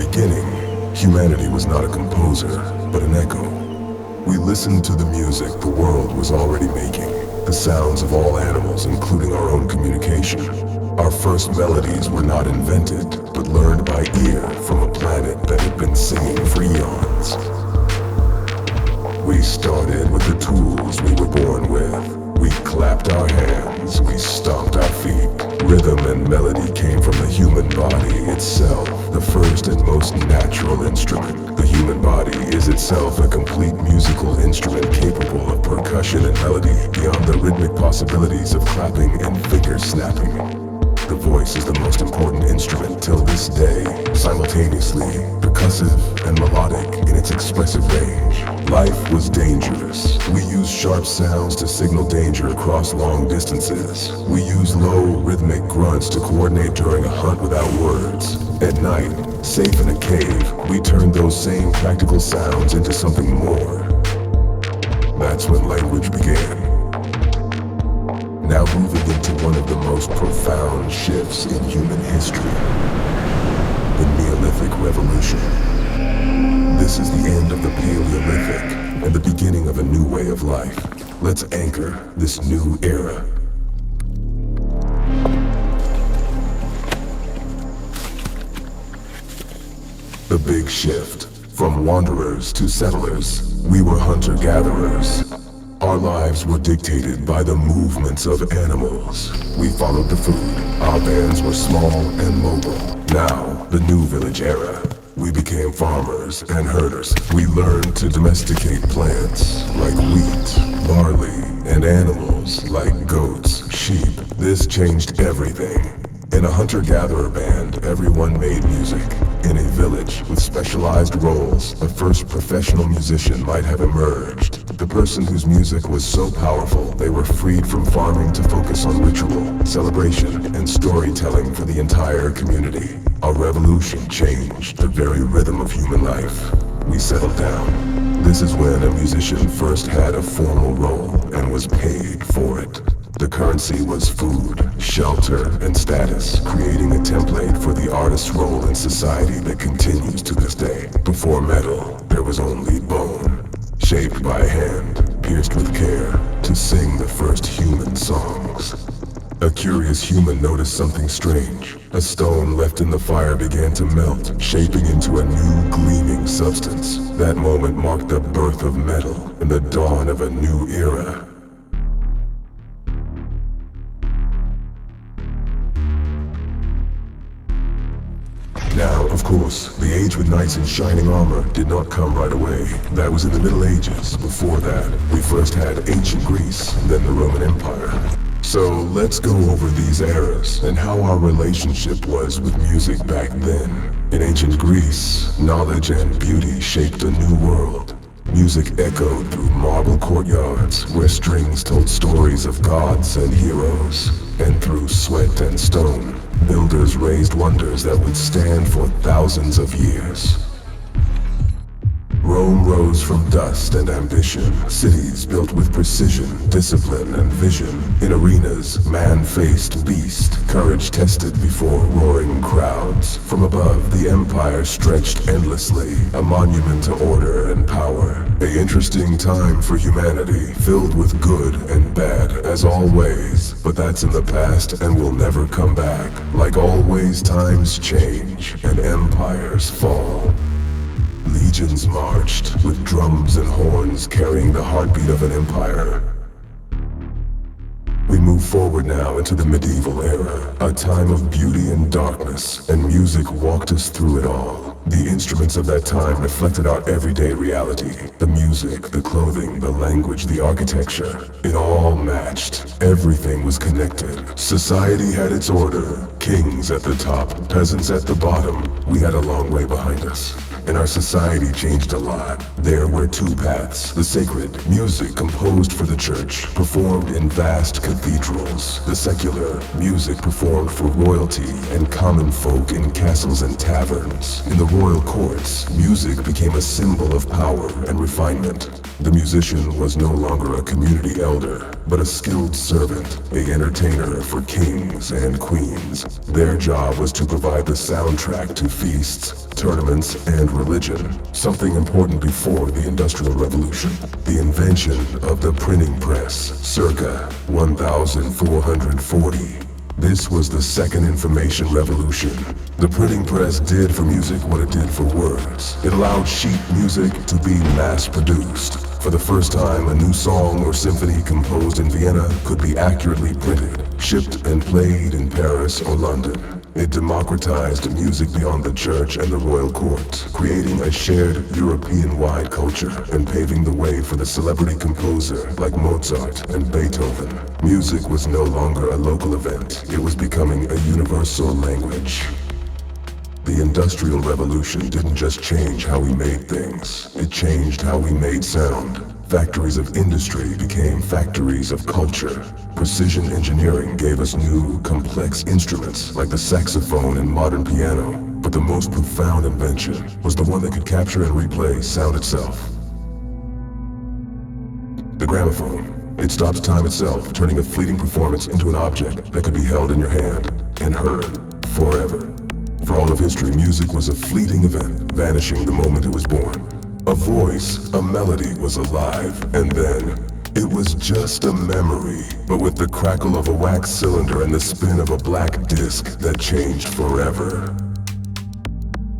beginning, humanity was not a composer, but an echo. We listened to the music the world was already making, the sounds of all animals, including our own communication. Our first melodies were not invented, but learned by ear from a planet that had been singing for eons. We started with the tools we were born with. We clapped our hands, we stomped our feet. Rhythm and melody came from the human body itself, the first and most natural instrument. The human body is itself a complete musical instrument capable of percussion and melody beyond the rhythmic possibilities of clapping and finger snapping. The voice is the most important instrument till this day, simultaneously percussive and melodic in its expressive range. Life was dangerous. We used sharp sounds to signal danger across long distances. We used low, rhythmic grunts to coordinate during a hunt without words. At night, safe in a cave, we turned those same practical sounds into something more. That's when language began. Now moving into one of the most profound shifts in human history, the Neolithic Revolution. This is the end of the Paleolithic and the beginning of a new way of life. Let's anchor this new era. The big shift. From wanderers to settlers, we were hunter-gatherers. Our lives were dictated by the movements of animals. We followed the food. Our bands were small and mobile. Now, the new village era. We became farmers and herders. We learned to domesticate plants like wheat, barley, and animals like goats, sheep. This changed everything. In a hunter-gatherer band, everyone made music. In a village with specialized roles, the first professional musician might have emerged. The person whose music was so powerful, they were freed from farming to focus on ritual, celebration, and storytelling for the entire community. Our revolution changed the very rhythm of human life. We settled down. This is when a musician first had a formal role and was paid for it. The currency was food, shelter, and status, creating a template for the artist's role in society that continues to this day. Before metal, there was only bone, shaped by hand, pierced with care, to sing the first human songs. A curious human noticed something strange. A stone left in the fire began to melt, shaping into a new gleaming substance. That moment marked the birth of metal and the dawn of a new era. Now, of course, the age with knights in shining armor did not come right away. That was in the Middle Ages. Before that, we first had ancient Greece, then the Roman Empire. So let's go over these eras and how our relationship was with music back then. In ancient Greece, knowledge and beauty shaped a new world. Music echoed through marble courtyards where strings told stories of gods and heroes. And through sweat and stone, builders raised wonders that would stand for thousands of years. Rome rose from dust and ambition, cities built with precision, discipline, and vision. In arenas, man faced beast, courage tested before roaring crowds. From above, the empire stretched endlessly, a monument to order and power. An interesting time for humanity, filled with good and bad, as always. But that's in the past and will never come back. Like always, times change and empires fall. Legions marched, with drums and horns carrying the heartbeat of an empire. We move forward now into the medieval era, a time of beauty and darkness, and music walked us through it all. The instruments of that time reflected our everyday reality. The music, the clothing, the language, the architecture. It all matched. Everything was connected. Society had its order. Kings at the top, peasants at the bottom. We had a long way behind us. And our society changed a lot. There were two paths. The sacred, music composed for the church, performed in vast cathedrals. The secular, music performed for royalty and common folk in castles and taverns. In the royal courts, music became a symbol of power and refinement. The musician was no longer a community elder, but a skilled servant, an entertainer for kings and queens. Their job was to provide the soundtrack to feasts, tournaments, and religion, something important before the Industrial Revolution. The invention of the printing press, circa 1440. This was the second information revolution. The printing press did for music what it did for words. It allowed sheet music to be mass-produced. For the first time, a new song or symphony composed in Vienna could be accurately printed, shipped and played in Paris or London. It democratized music beyond the church and the royal court, creating a shared European-wide culture and paving the way for the celebrity composer like Mozart and Beethoven. Music was no longer a local event. It was becoming a universal language. The Industrial Revolution didn't just change how we made things. It changed how we made sound. Factories of industry became factories of culture. Precision engineering gave us new, complex instruments like the saxophone and modern piano. But the most profound invention was the one that could capture and replay sound itself. The gramophone. It stopped time itself, turning a fleeting performance into an object that could be held in your hand and heard forever. For all of history, music was a fleeting event, vanishing the moment it was born. A voice, a melody was alive, and then it was just a memory, but with the crackle of a wax cylinder and the spin of a black disc that changed forever.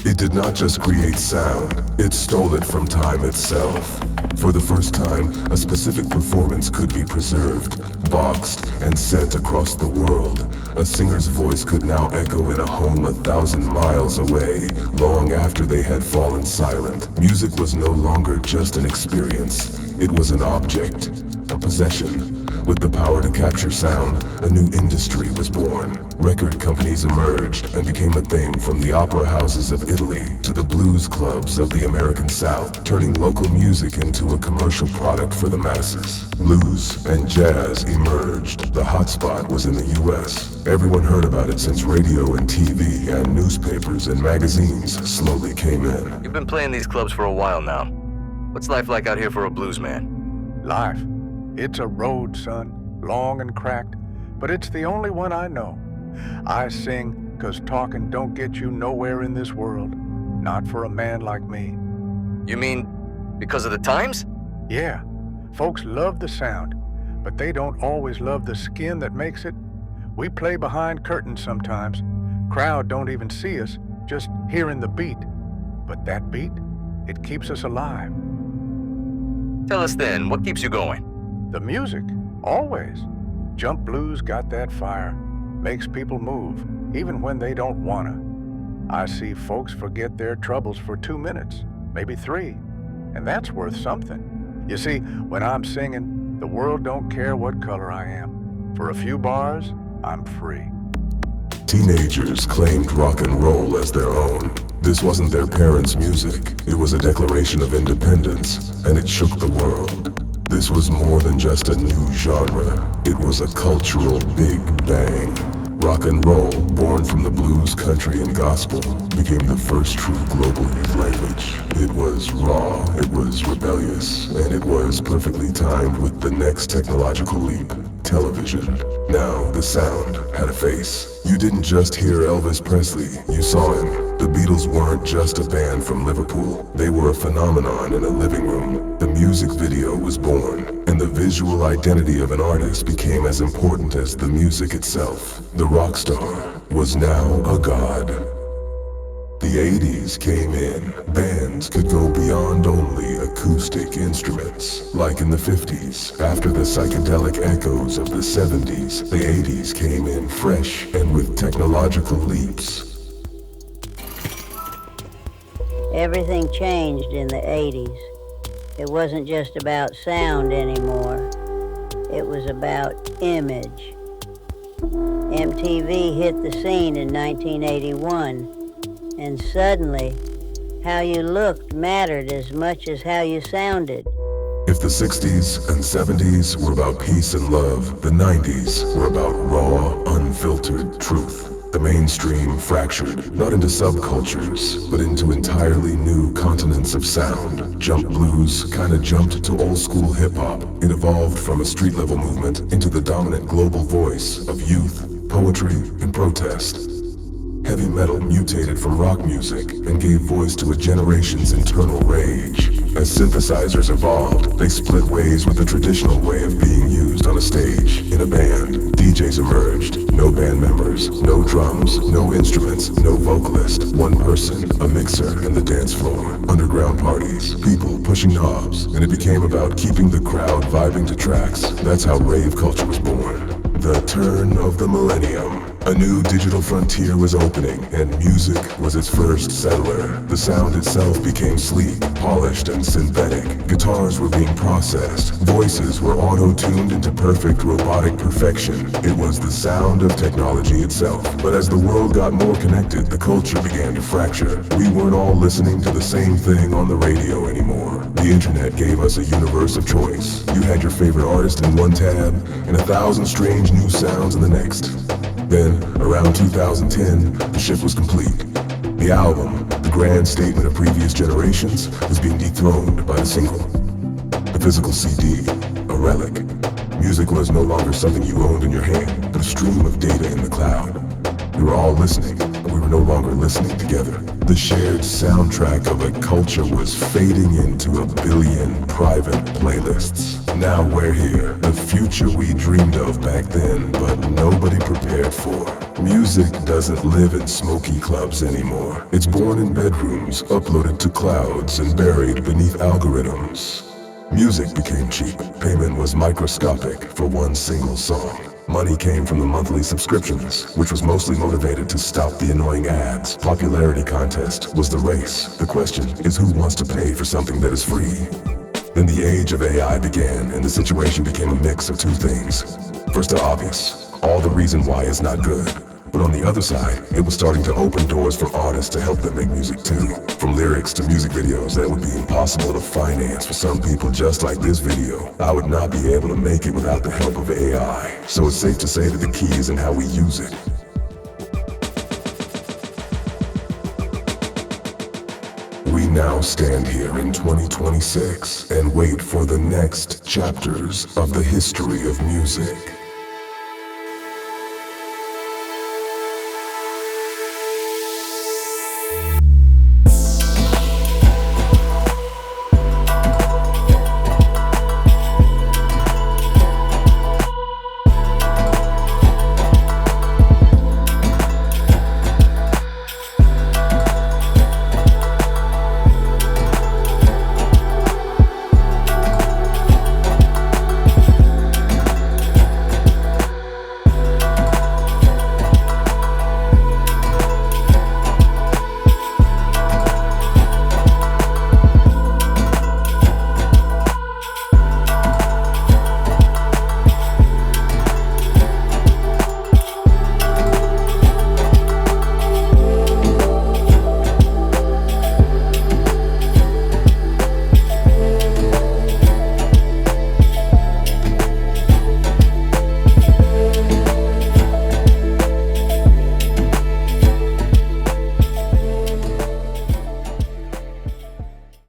It did not just create sound, it stole it from time itself. For the first time, a specific performance could be preserved, boxed, and sent across the world. A singer's voice could now echo in a home 1,000 miles away, long after they had fallen silent. Music was no longer just an experience, it was an object, a possession. With the power to capture sound, a new industry was born. Record companies emerged and became a thing, from the opera houses of Italy to the blues clubs of the American South, turning local music into a commercial product for the masses. Blues and jazz emerged. The hotspot was in the US. Everyone heard about it since radio and TV and newspapers and magazines slowly came in. You've been playing these clubs for a while now. What's life like out here for a blues man? Life? It's a road, son, long and cracked, but it's the only one I know. I sing 'cause talking don't get you nowhere in this world. Not for a man like me. You mean because of the times? Yeah, folks love the sound, but they don't always love the skin that makes it. We play behind curtains sometimes. Crowd don't even see us, just hearing the beat. But that beat, it keeps us alive. Tell us then, what keeps you going? The music, always. Jump blues got that fire. Makes people move, even when they don't wanna. I see folks forget their troubles for 2 minutes, maybe 3, and that's worth something. You see, when I'm singing, the world don't care what color I am. For a few bars, I'm free. Teenagers claimed rock and roll as their own. This wasn't their parents' music. It was a declaration of independence, and it shook the world. This was more than just a new genre. It was a cultural Big Bang. Rock and roll, born from the blues, country, and gospel, became the first true global youth language. It was raw, it was rebellious, and it was perfectly timed with the next technological leap, television. Now, the sound had a face. You didn't just hear Elvis Presley, you saw him. The Beatles weren't just a band from Liverpool. They were a phenomenon in a living room. The music video was born, and the visual identity of an artist became as important as the music itself. The rock star was now a god. The 80s came in. Bands could go beyond only acoustic instruments. Like in the 50s, after the psychedelic echoes of the 70s, the 80s came in fresh and with technological leaps. Everything changed in the 80s. It wasn't just about sound anymore. It was about image. MTV hit the scene in 1981, and suddenly, how you looked mattered as much as how you sounded. If the 60s and 70s were about peace and love, the 90s were about raw, unfiltered truth. The mainstream fractured, not into subcultures, but into entirely new continents of sound. Jump blues kinda jumped to old school hip-hop. It evolved from a street-level movement into the dominant global voice of youth, poetry, and protest. Heavy metal mutated from rock music and gave voice to a generation's internal rage. As synthesizers evolved, they split ways with the traditional way of being used on a stage. In a band, DJs emerged. No band members, no drums, no instruments, no vocalist. One person, a mixer, and the dance floor. Underground parties, people pushing knobs, and it became about keeping the crowd vibing to tracks. That's how rave culture was born. The turn of the millennium. A new digital frontier was opening, and music was its first settler. The sound itself became sleek, polished, and synthetic. Guitars were being processed. Voices were auto-tuned into perfect robotic perfection. It was the sound of technology itself. But as the world got more connected, the culture began to fracture. We weren't all listening to the same thing on the radio anymore. The internet gave us a universe of choice. You had your favorite artist in one tab, and 1,000 strange new sounds in the next. Then, around 2010, the shift was complete. The album, the grand statement of previous generations, was being dethroned by the single. The physical CD, a relic. Music was no longer something you owned in your hand, but a stream of data in the cloud. We were all listening, and we were no longer listening together. The shared soundtrack of a culture was fading into a billion private playlists. Now we're here, the future we dreamed of back then, but nobody prepared for. Music doesn't live in smoky clubs anymore. It's born in bedrooms, uploaded to clouds, and buried beneath algorithms. Music became cheap. Payment was microscopic for one single song. Money came from the monthly subscriptions, which was mostly motivated to stop the annoying ads. Popularity contest was the race. The question is, who wants to pay for something that is free? Then the age of AI began, and the situation became a mix of two things. First, the obvious. All the reason why is not good. But on the other side, it was starting to open doors for artists to help them make music too. From lyrics to music videos that would be impossible to finance for some people just like this video. I would not be able to make it without the help of AI. So it's safe to say that the key is in how we use it. We now stand here in 2026 and wait for the next chapters of the history of music.